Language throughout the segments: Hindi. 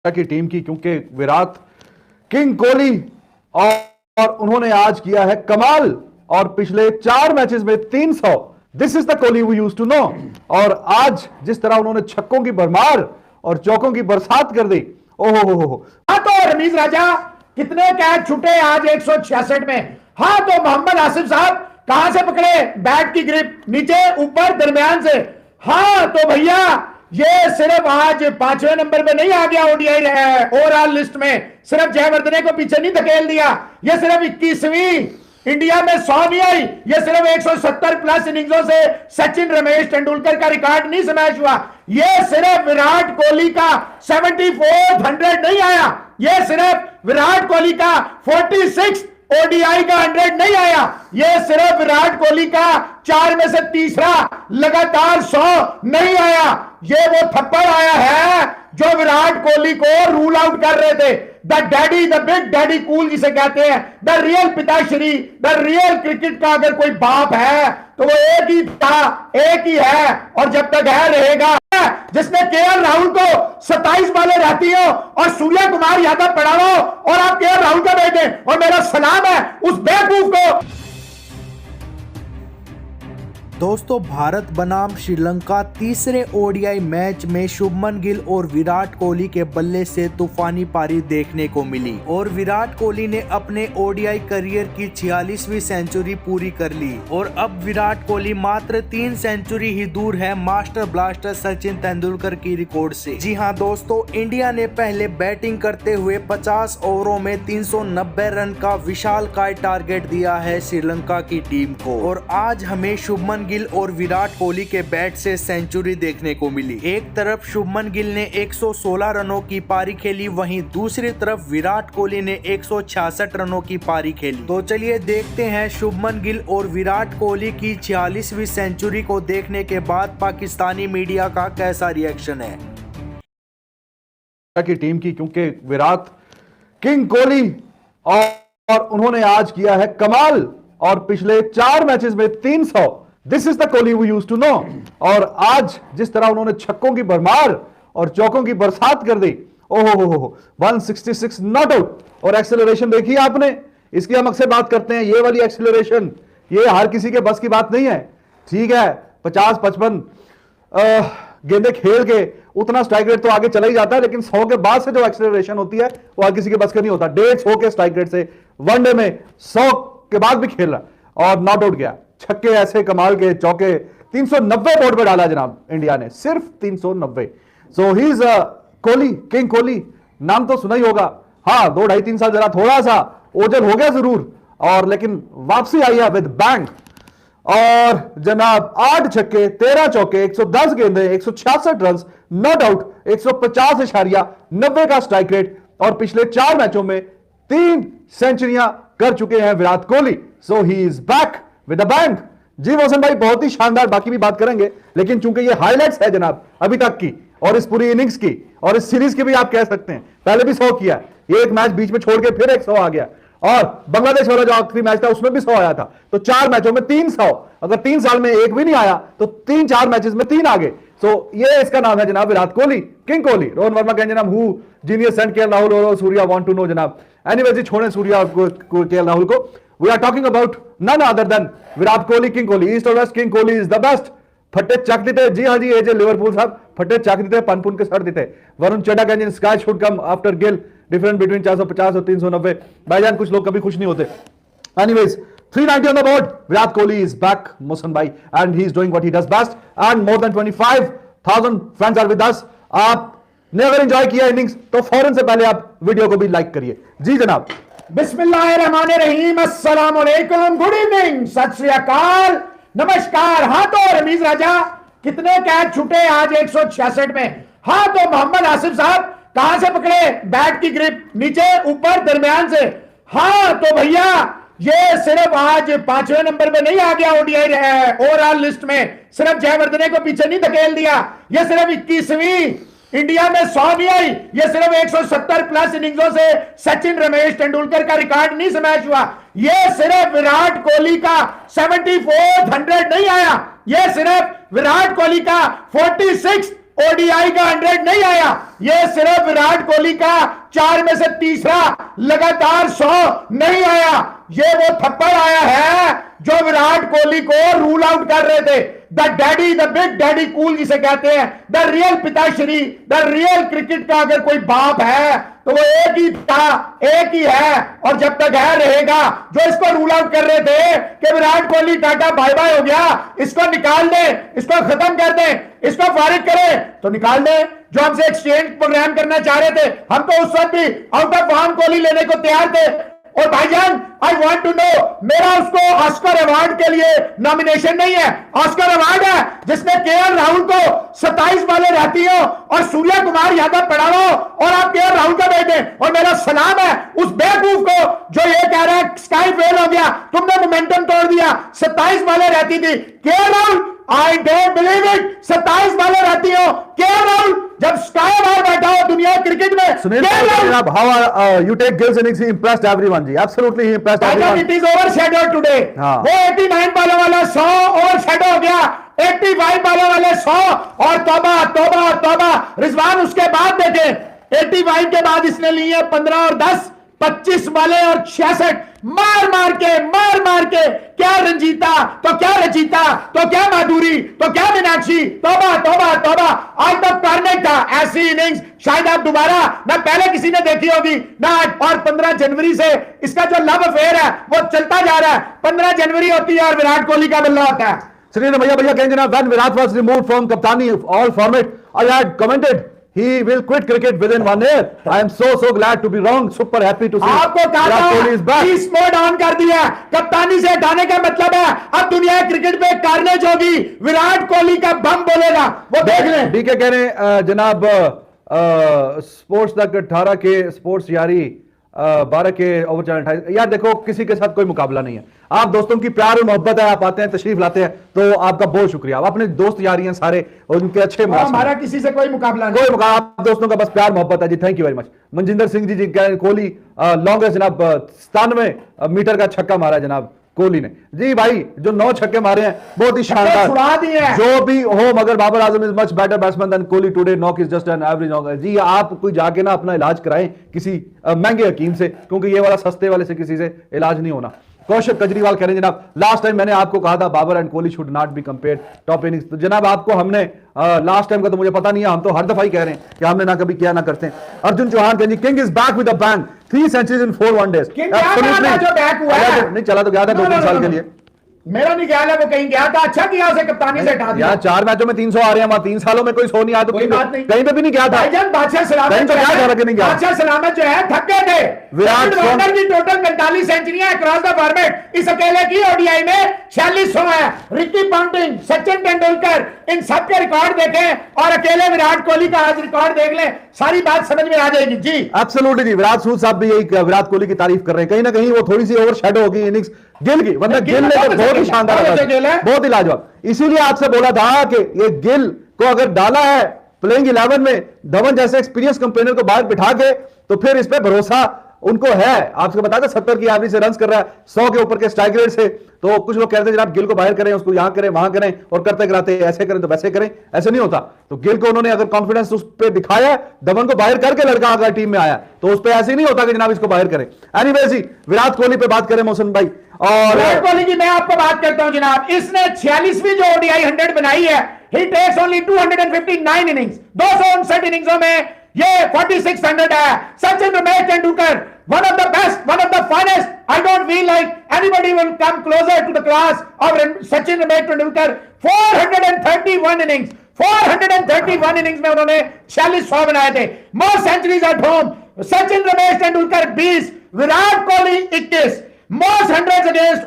की टीम की, क्योंकि विराट किंग कोहली और उन्होंने आज किया है कमाल और पिछले 4 मैचेस में 300। This is the Kohli we used to know. और आज जिस तरह उन्होंने छक्कों की भरमार और चौकों की बरसात कर दी, ओहो हो। हाँ तो रमीज राजा कितने कैच छूटे आज 166 में। हाँ तो मोहम्मद आसिफ साहब कहां से पकड़े बैट की ग्रिप, नीचे ऊपर दरमियान से। हाँ तो भैया ये सिर्फ आज 5वें नंबर पे नहीं आ गया ओडीआई ओवरऑल लिस्ट में, सिर्फ जयवर्धने को पीछे नहीं धकेल दिया। ये सिर्फ 21वीं इंडिया में 100 नहीं आई, ये सिर्फ 170 प्लस इनिंग्सों से सचिन रमेश तेंदुलकर का रिकॉर्ड नहीं स्मैश हुआ। ये सिर्फ विराट कोहली का 7400 नहीं आया, ये सिर्फ विराट कोहली का 46 ओडीआई का 100 नहीं आया, ये सिर्फ विराट कोहली का 4 में से तीसरा लगातार 100 नहीं आया। ये वो थप्पड़ आया है जो विराट कोहली को रूल आउट कर रहे थे। The daddy, the big daddy cool जिसे कहते हैं, द रियल पिताश्री, द रियल क्रिकेट का अगर कोई बाप है तो वो एक ही था, एक ही है और जब तक है रहेगा। जिसने केएल राहुल को 27 बालें रहती हो और सूर्य कुमार यादव पड़ा हो और आप केएल राहुल का बेटे, और मेरा सलाम है उस बेवकूफ को। दोस्तों, भारत बनाम श्रीलंका तीसरे ओडीआई मैच में शुभमन गिल और विराट कोहली के बल्ले से तूफानी पारी देखने को मिली और विराट कोहली ने अपने ओडीआई करियर की 46वीं सेंचुरी पूरी कर ली और अब विराट कोहली मात्र 3 सेंचुरी ही दूर है मास्टर ब्लास्टर सचिन तेंदुलकर की रिकॉर्ड से। जी हां दोस्तों, इंडिया ने पहले बैटिंग करते हुए 50 ओवरों में 390 रन का विशालकाय टारगेट दिया है श्रीलंका की टीम को और आज हमें शुभमन गिल और विराट कोहली के बैट से सेंचुरी देखने को मिली। एक तरफ शुभमन गिल ने 116 रनों की पारी खेली, वहीं दूसरी तरफ विराट कोहली ने 166 रनों की पारी खेली। तो चलिए देखते हैं शुभमन गिल और विराट कोहली की 46वीं सेंचुरी को देखने के बाद पाकिस्तानी मीडिया का कैसा रिएक्शन है। की टीम की, क्योंकि विराट किंग कोहली और उन्होंने आज किया है कमाल और पिछले 4 मैचेस में 300। This is the Kohli we used to know. और आज जिस तरह उन्होंने छक्कों की भरमार और चौकों की बरसात कर दी, ओहो हो। 166 नॉट आउट। और एक्सेलरेशन देखिए आपने, इसकी हम अक्सर बात करते हैं, ये वाली एक्सेलरेशन ये हर किसी के बस की बात नहीं है। ठीक है, 50-55 गेंदे खेल के उतना स्ट्राइक रेट तो आगे चला ही जाता है, लेकिन 100 के बाद से जो एक्सेलरेशन होती है वो हर किसी के बस का नहीं होता। 150 के स्ट्राइक रेट से वनडे में 100 के बाद भी खेल रहा और नॉट आउट गया। छक्के ऐसे कमाल के, चौके 390 बोर्ड पे डाला जनाब इंडिया ने, सिर्फ 390। So he is Kohli, king Kohli, नाम तो सुना ही होगा। हाँ, 2-2.5-3 साल जरा थोड़ा सा ओझल हो गया जरूर, और लेकिन वापसी आई है विद बैंग। और जनाब 8 छक्के 13 चौके 110 गेंदे 166 रन, नॉट आउट 150.90 का स्ट्राइक रेट और पिछले 4 मैचों में 3 सेंचुरियां कर चुके हैं Virat Kohli. So he is back with a bang. जी मोहसिन भाई, बहुत ही शानदार, बाकी भी बात करेंगे, लेकिन चूंकि ये हाइलाइट्स है जनाब अभी तक की और इस पूरी इनिंग्स की और इस सीरीज की भी आप कह सकते हैं, पहले भी 100 किया, एक मैच बीच में छोड़ के फिर एक 100 आ गया, और बांग्लादेश वाला जो आखिरी मैच था उसमें भी 100 आया था। तो 4 मैचों में 300, अगर 3 साल में एक भी नहीं आया तो 3-4 मैचेस में 3 आ गए। सो ये इसका नाम है जनाब विराट कोहली, किंग कोहली। रोहन वर्मा कहें जनाब who genius sent K L Rahul और सूर्या वांट टू नो जनाब। एनीवेज जी, छोड़ें सूर्या को, केएल राहुल को। We are talking about none other than Virat Kohli, king Kohli. East और west, king Kohli is the best. फट्टे चक देते, जी हाँ जी, एजे लिवरपूल साहब फट्टे चक देते, पनपुन के सर देते। वरुण चड्ढा का sky should come after Gill, difference between 450 और 390। भाईजान कुछ लोग कभी खुश नहीं होते। Anyways 390 on the board. Virat Kohli is back, Mohsin bhai, and he is doing what he does best. And more than 25,000 fans are with us. आपने अगर एंजॉय किया इनिंग्स तो फौरन से पहले आप वीडियो को भी लाइक करिए। जी जनाब। बिस्मिल्लाहिर्रहमानिर्रहीम, अस्सलाम वालेकुम, गुड इवनिंग, सत श्री अकाल, नमस्कार। हाँ तो रमीज राजा कितने कैच छूटे आज 166 में। हाँ तो मोहम्मद आसिफ साहब कहां से पकड़े बैट की ग्रिप, नीचे ऊपर दरमियान से। हाँ तो भैया ये सिर्फ आज 5वें नंबर पे नहीं आ गया ओडीआई ओवरऑल लिस्ट में, सिर्फ जयवर्धने को पीछे नहीं धकेल दिया। ये सिर्फ 21वीं इंडिया में 100 नहीं आई, ये सिर्फ 170 प्लस इनिंग्सों से सचिन रमेश तेंदुलकर का रिकॉर्ड नहीं स्मैश हुआ। ये सिर्फ विराट कोहली का 7400 नहीं आया, ये सिर्फ विराट कोहली का 46 ओडीआई का 100 नहीं आया, ये सिर्फ विराट कोहली का 4 में से तीसरा लगातार 100 नहीं आया। ये वो थप्पड़ आया है जो विराट कोहली को रूल आउट कर रहे थे। The daddy, the big daddy cool जिसे कहते हैं, द रियल पिताश्री, द रियल क्रिकेट का अगर कोई बाप है तो वो एक ही था, एक ही है, और जब तक है रहेगा। जो इसको रूल आउट कर रहे थे कि Virat Kohli tata bye bye हो गया, इसको निकाल दे, इसको खत्म कर दे, इसको फारिग करें, तो निकाल दे। जो हमसे एक्सचेंज प्रोग्राम करना चाह रहे थे, हम तो उस वक्त भी आउट ऑफ फॉर्म कोहली लेने को तैयार थे। और भाईजान, आई वांट टू नो, मेरा उसको ऑस्कर अवार्ड के लिए नॉमिनेशन नहीं है, ऑस्कर अवार्ड है जिसने केएल राहुल को 27 बालें रहती हो और सूर्य कुमार यादव पढ़ाओ और आप केएल राहुल का बेटे। और मेरा सलाम है उस बेवकूफ को जो ये कह रहा है स्काई फेल हो गया, तुमने मोमेंटम तोड़ दिया, 27 बालें रहती थी। KL Rahul, I don't believe it, 27 बालें रहती हो। केएल राहुल जब स्काई बाहर बैठा हो दुनिया क्रिकेट में, Sunil, how you take Gill's innings? He impressed everyone, ji. Absolutely, he impressed everyone. It is overshadowed today. हाँ. वो 89 बालों वाला 100 ओवरशैडो हो गया, 85 बालों वाले 100, और तौबा तौबा तौबा। रिजवान उसके बाद देखें, 85 के बाद इसने लिए 15 और 10, 25 बालें और 66, मार मार के क्या रंजीता, तो क्या रचिता, तो क्या माधुरी, तो क्या मीनाक्षी, तौबा तौबा तौबा। आज तक कार्नेट था, ऐसी इनिंग्स शायद आप दोबारा ना पहले किसी ने देखी होगी ना आज। और 15 जनवरी से इसका जो लव अफेयर है वो चलता जा रहा है। 15 जनवरी होती है और विराट कोहली का बल्ला होता है। Sunil, भैया कहेंगे ना, when Virat was removed from Kaptani all format, I had commented he will quit cricket within 1 year. I am so glad to be wrong. Super happy to see आपको Virat Kohli is back. बीस मोड ऑन कर दिया, कप्तानी से हटाने का मतलब है अब दुनिया क्रिकेट में कार्नेज होगी, विराट कोहली का बम बोलेगा, वो देख लें। डीके कह रहे हैं जनाब स्पोर्ट्स तक 18 के स्पोर्ट्स यारी 12 के ओवर चैनल 28। यार देखो, किसी के साथ कोई मुकाबला नहीं है। आप दोस्तों की प्यार और मोहब्बत है, आप आते हैं, तशरीफ लाते हैं, तो आपका बहुत शुक्रिया। आप अपने दोस्त यारी हैं सारे और उनके अच्छे हमारा किसी से कोई मुकाबला नहीं, कोई मुकाबला, आप दोस्तों का बस प्यार मोहब्बत है जी। Thank you very much. Manjinder Singh ji कह रहे हैं कोहली लॉन्गेस्ट जनाब 97 मीटर का छक्का मारा जनाब कोहली ने। जी भाई, जो 9 छक्के मारे हैं बहुत ही शानदार, जो भी हो, मगर Babar Azam is much better batsman than Kohli today, knock is just an average knock. जी, आप कोई जाके ना अपना इलाज कराएं किसी महंगे हकीम से, क्योंकि ये वाला सस्ते वाले से किसी से इलाज नहीं होना। कौशिक केजरीवाल कह रहे हैं जनाब, लास्ट टाइम मैंने आपको कहा था Babar and Kohli should not be compared top innings. तो जनाब आपको हमने लास्ट टाइम का तो मुझे पता नहीं है, हम तो हर दफा ही कह रहे हैं कि हमने ना कभी किया ना करते हैं। अर्जुन चौहान कहेंगे king is back with a bang, 3 centuries in 4 one days. नहीं चला तो गया था 2-3 साल के लिए, मेरा नहीं ख्याल है वो कहीं गया था। अच्छा किया उसे कप्तानी से हटा दिया। 4 मैचों में 300 आ रहे हैं, 3 सालों में कोई 100 नहीं आया तो कहीं पे भी नहीं गया था। बादशाह सलामत जो है थक गए थे। विराट कोहली की टोटल 45 सेंचुरियां अक्रॉस द फॉर्मेट, इस अकेले की ओडीआई में 4600 है। रिकी पॉन्टिंग, सचिन तेंदुलकर, इन सब के रिकॉर्ड देखें और अकेले विराट कोहली का आज रिकॉर्ड देख लें, सारी बात समझ में आ जाएगी। जी एब्सोल्युटली जी। विराट सूद साहब भी यही विराट कोहली की तारीफ कर रहे हैं। कहीं ना कहीं वो थोड़ी सी ओवरशैडो हो गई इनिंग्स गिल की, वरना गिल ने तो बहुत ही शानदार, बहुत ही लाजवाब। इसीलिए आपसे बोला था कि ये गिल को अगर डाला है प्लेइंग 11 में धवन जैसे एक्सपीरियंस कंपेनर को बाहर बिठा के, तो फिर इस पे भरोसा उनको है। आपसे बता दें 70 की एवरेज से रन कर रहा है, 100 के ऊपर के स्ट्राइक रेट से। तो कुछ लोग कहते हैं जनाब गिल को बाहर करें, उसको यहां करें वहां करें, और करते कराते ऐसे करें तो वैसे करें, ऐसे नहीं होता। तो गिल को उन्होंने अगर कॉन्फिडेंस उस पर दिखाया, धवन को बाहर करके लड़का अगर टीम में आया, तो उस पर ऐसे नहीं होता कि जनाब इसको बाहर करें। एनीवेज जी, विराट कोहली पे बात करें मोहसिन भाई। और विराट कोहली की मैं आपको बात करता हूं जनाब, इसने 46वीं जो ओडीआई 100 बनाई है, ही टेक्स ओनली 259 इनिंग्स, 259 इनिंग्सों में ये 4600 है। Sachin Ramesh Tendulkar, one of the best, one of the finest. I don't feel like anybody will come closer to the class of Sachin Ramesh Tendulkar. 431 innings, 431 innings में उन्होंने 4600 बनाए थे। Most centuries at home, Sachin Ramesh Tendulkar 20, Virat Kohli 21। Most hundreds against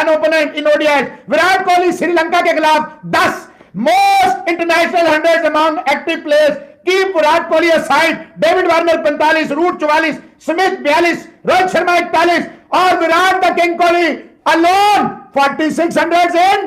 an opponent in ODIs, Virat Kohli Sri Lanka के खिलाफ 10। Most international hundreds among active players, keep Virat Kohli aside, David Warner 45, Root 44, Smith 42, Rohit Sharma 41, और Virat the king Kohli alone 4600 in